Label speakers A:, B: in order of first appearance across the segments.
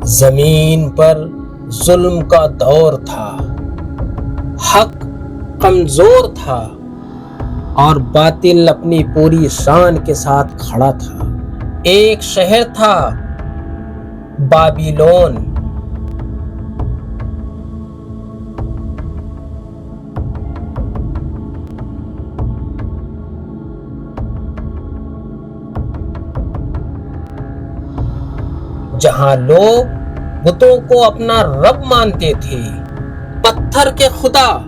A: زمین پر ظلم کا دور تھا، حق کمزور تھا اور باطل اپنی پوری شان کے ساتھ کھڑا تھا۔ ایک شہر تھا بابلون، جہاں لوگ بتوں کو اپنا رب مانتے تھے، پتھر کے خدا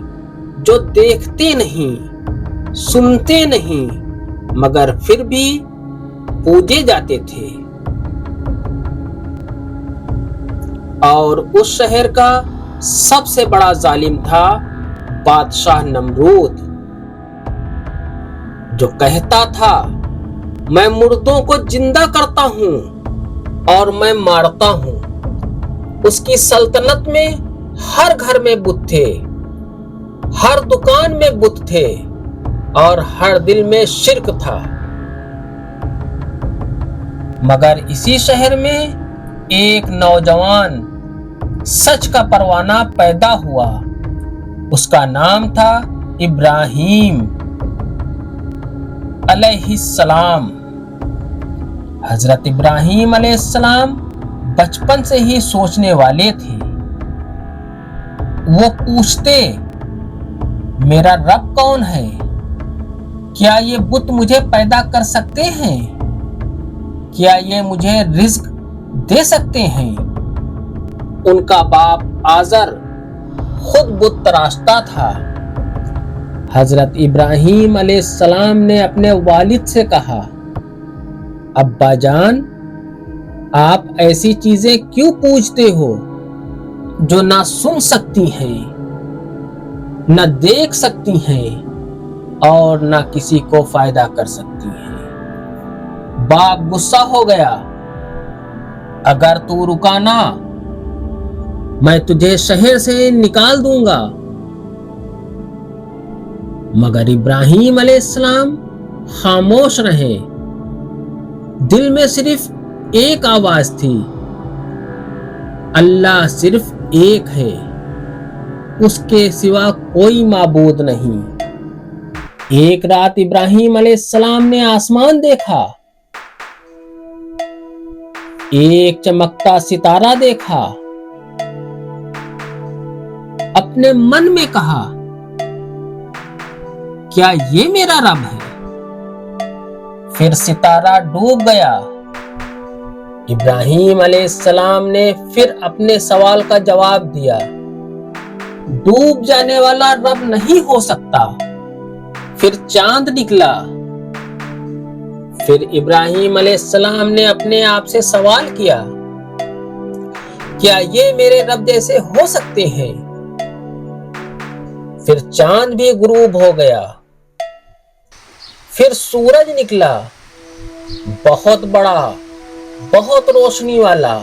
A: جو دیکھتے نہیں سنتے نہیں مگر پھر بھی پوجے جاتے تھے۔ اور اس شہر کا سب سے بڑا ظالم تھا بادشاہ نمرود، جو کہتا تھا میں مردوں کو زندہ کرتا ہوں اور میں مارتا ہوں۔ اس کی سلطنت میں ہر گھر میں بت تھے، ہر دکان میں بت تھے اور ہر دل میں شرک تھا۔ مگر اسی شہر میں ایک نوجوان سچ کا پروانہ پیدا ہوا، اس کا نام تھا ابراہیم علیہ السلام۔ حضرت ابراہیم علیہ السلام بچپن سے ہی سوچنے والے تھے۔ وہ پوچھتے میرا رب کون ہے؟ کیا یہ بت مجھے پیدا کر سکتے ہیں؟ کیا یہ مجھے رزق دے سکتے ہیں؟ ان کا باپ آزر خود بت تراشتا تھا۔ حضرت ابراہیم علیہ السلام نے اپنے والد سے کہا ابا جان، آپ ایسی چیزیں کیوں پوچھتے ہو جو نہ سن سکتی ہیں، نہ دیکھ سکتی ہیں اور نہ کسی کو فائدہ کر سکتی ہیں؟ باپ غصہ ہو گیا، اگر تو رکا نہ میں تجھے شہر سے نکال دوں گا۔ مگر ابراہیم علیہ السلام خاموش رہے۔ دل میں صرف ایک آواز تھی، اللہ صرف ایک ہے، اس کے سوا کوئی معبود نہیں۔ ایک رات ابراہیم علیہ السلام نے آسمان دیکھا، ایک چمکتا ستارہ دیکھا۔ اپنے من میں کہا کیا یہ میرا رب ہے؟ پھر ستارہ ڈوب گیا۔ ابراہیم علیہ السلام نے پھر اپنے سوال کا جواب دیا، ڈوب جانے والا رب نہیں ہو سکتا۔ پھر چاند نکلا۔ پھر ابراہیم علیہ السلام نے اپنے آپ سے سوال کیا، کیا یہ میرے رب جیسے ہو سکتے ہیں؟ پھر چاند بھی غروب ہو گیا۔ پھر سورج نکلا، بہت بڑا، بہت روشنی والا۔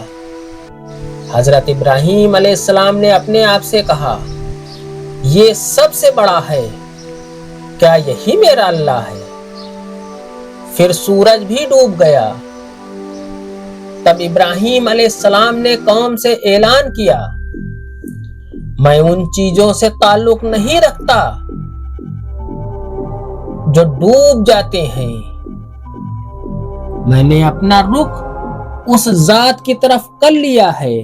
A: حضرت ابراہیم علیہ السلام نے اپنے آپ سے کہا یہ سب سے بڑا ہے، کیا یہی میرا اللہ ہے؟ پھر سورج بھی ڈوب گیا۔ تب ابراہیم علیہ السلام نے قوم سے اعلان کیا میں ان چیزوں سے تعلق نہیں رکھتا جو ڈوب جاتے ہیں، میں نے اپنا رخ اس ذات کی طرف کر لیا ہے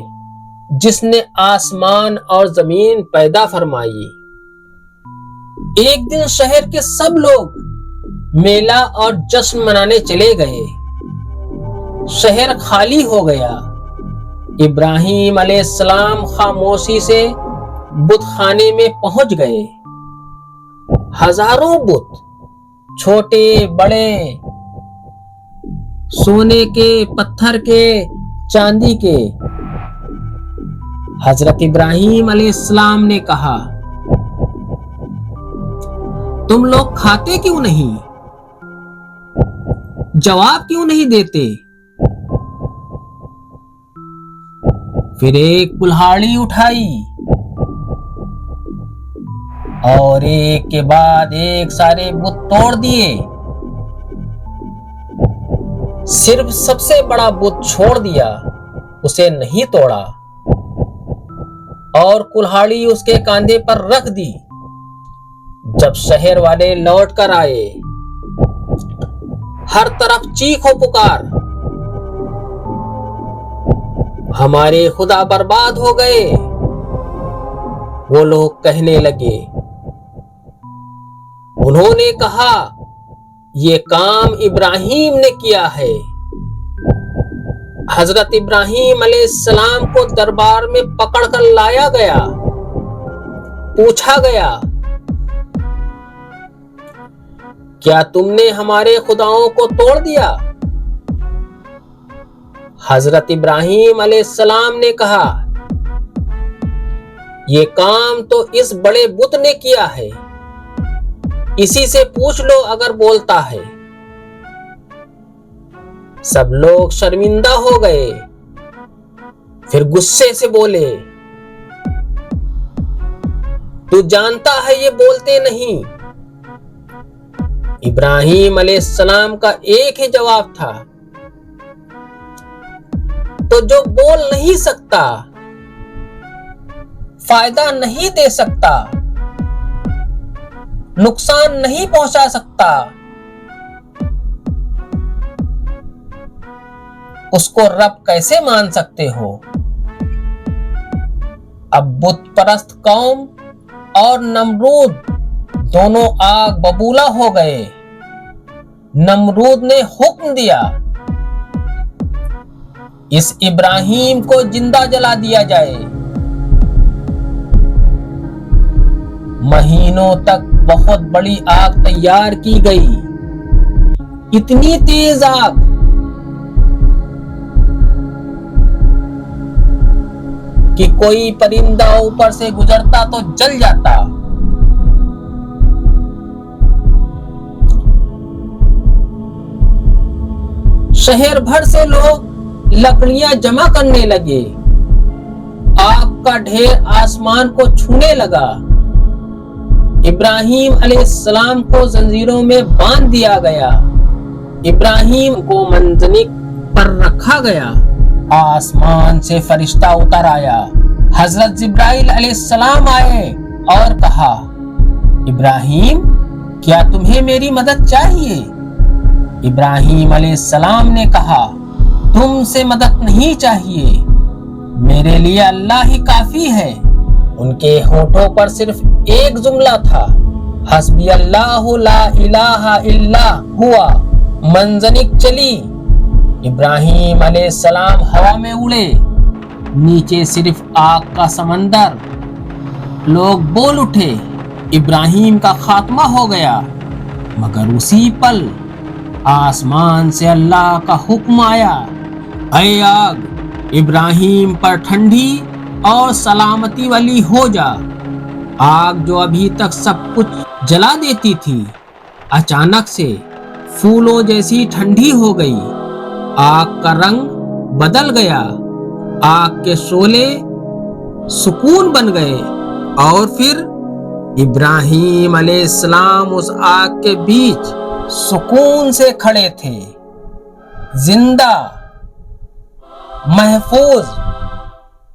A: جس نے آسمان اور زمین پیدا فرمائی۔ ایک دن شہر کے سب لوگ میلہ اور جشن منانے چلے گئے۔ شہر خالی ہو گیا۔ ابراہیم علیہ السلام خاموشی سے بت خانے میں پہنچ گئے۔ ہزاروں بت، چھوٹے بڑے، سونے کے، پتھر کے، چاندی کے۔ حضرت ابراہیم علیہ السلام نے کہا تم لوگ کھاتے کیوں نہیں؟ جواب کیوں نہیں دیتے؟ پھر ایک کلہاڑی اٹھائی اور ایک کے بعد ایک سارے بت توڑ دیے، صرف سب سے بڑا بت چھوڑ دیا اسے نہیں توڑا اور کلہاڑی اس کے کاندھے پر رکھ دی۔ جب شہر والے لوٹ کر آئے، ہر طرف چیخ و پکار، ہمارے خدا برباد ہو گئے۔ وہ لوگ کہنے لگے، انہوں نے کہا یہ کام ابراہیم نے کیا ہے۔ حضرت ابراہیم علیہ السلام کو دربار میں پکڑ کر لایا گیا، پوچھا گیا، کیا تم نے ہمارے خداؤں کو توڑ دیا؟ حضرت ابراہیم علیہ السلام نے کہا، یہ کام تو اس بڑے بت نے کیا ہے، اسی سے پوچھ لو اگر بولتا ہے۔ سب لوگ شرمندہ ہو گئے، پھر غصے سے بولے، تو جانتا ہے یہ بولتے نہیں۔ ابراہیم علیہ السلام کا ایک ہی جواب تھا، تو جو بول نہیں سکتا، فائدہ نہیں دے سکتا، نقصان نہیں پہنچا سکتا، اس کو رب کیسے مان سکتے ہو؟ اب بت پرست قوم اور نمرود دونوں آگ ببولا ہو گئے۔ نمرود نے حکم دیا، اس ابراہیم کو زندہ جلا دیا جائے۔ مہینوں تک بہت بڑی آگ تیار کی گئی، اتنی تیز آگ کہ کوئی پرندہ اوپر سے گزرتا تو جل جاتا۔ شہر بھر سے لوگ لکڑیاں جمع کرنے لگے، آگ کا ڈھیر آسمان کو چھونے لگا۔ ابراہیم علیہ السلام کو زنجیروں میں باندھ دیا گیا، ابراہیم کو منجنیق پر رکھا گیا۔ آسمان سے فرشتہ اتر آیا، حضرت جبرائیل علیہ السلام آئے اور کہا، ابراہیم کیا تمہیں میری مدد چاہیے؟ ابراہیم علیہ السلام نے کہا، تم سے مدد نہیں چاہیے، میرے لیے اللہ ہی کافی ہے۔ ان کے ہونٹوں پر صرف ایک جملہ تھا، حسبی اللہ لا الہ الا ہوا۔ منجنیق چلی، ابراہیم علیہ السلام ہوا میں اڑے، نیچے صرف آگ کا سمندر۔ لوگ بول اٹھے، ابراہیم کا خاتمہ ہو گیا، مگر اسی پل آسمان سے اللہ کا حکم آیا، اے آگ ابراہیم پر ٹھنڈی اور سلامتی والی ہو جا۔ آگ جو ابھی تک سب کچھ جلا دیتی تھی، اچانک سے پھولوں جیسی ٹھنڈی ہو گئی۔ آگ کا رنگ بدل گیا، آگ کے شعلے سکون بن گئے، اور پھر ابراہیم علیہ السلام اس آگ کے بیچ سکون سے کھڑے تھے، زندہ، محفوظ،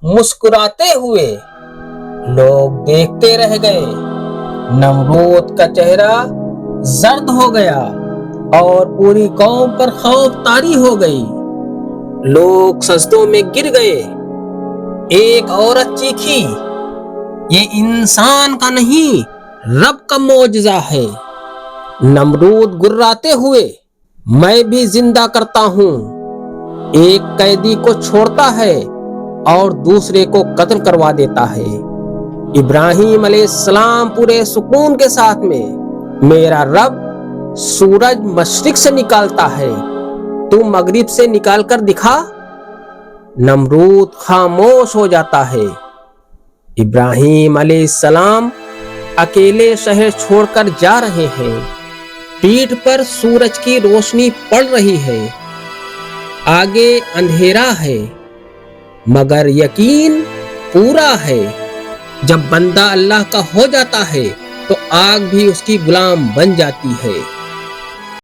A: مسکراتے ہوئے۔ لوگ دیکھتے رہ گئے، نمرود کا چہرہ زرد ہو گیا اور پوری قوم پر خوف طاری ہو گئی۔ لوگ سجدوں میں گر گئے۔ ایک عورت چیخی، یہ انسان کا نہیں، رب کا معجزہ ہے۔ نمرود گراتے ہوئے، میں بھی زندہ کرتا ہوں۔ ایک قیدی کو چھوڑتا ہے اور دوسرے کو قتل کروا دیتا ہے۔ ابراہیم علیہ السلام پورے سکون کے ساتھ میں، میرا رب سورج مشرق سے نکالتا ہے، تو مغرب سے نکال کر دکھا۔ نمرود خاموش ہو جاتا ہے۔ ابراہیم علیہ السلام اکیلے شہر چھوڑ کر جا رہے ہیں، پیٹھ پر سورج کی روشنی پڑ رہی ہے، آگے اندھیرا ہے، مگر یقین پورا ہے۔ جب بندہ اللہ کا ہو جاتا ہے تو آگ بھی اس کی غلام بن جاتی ہے۔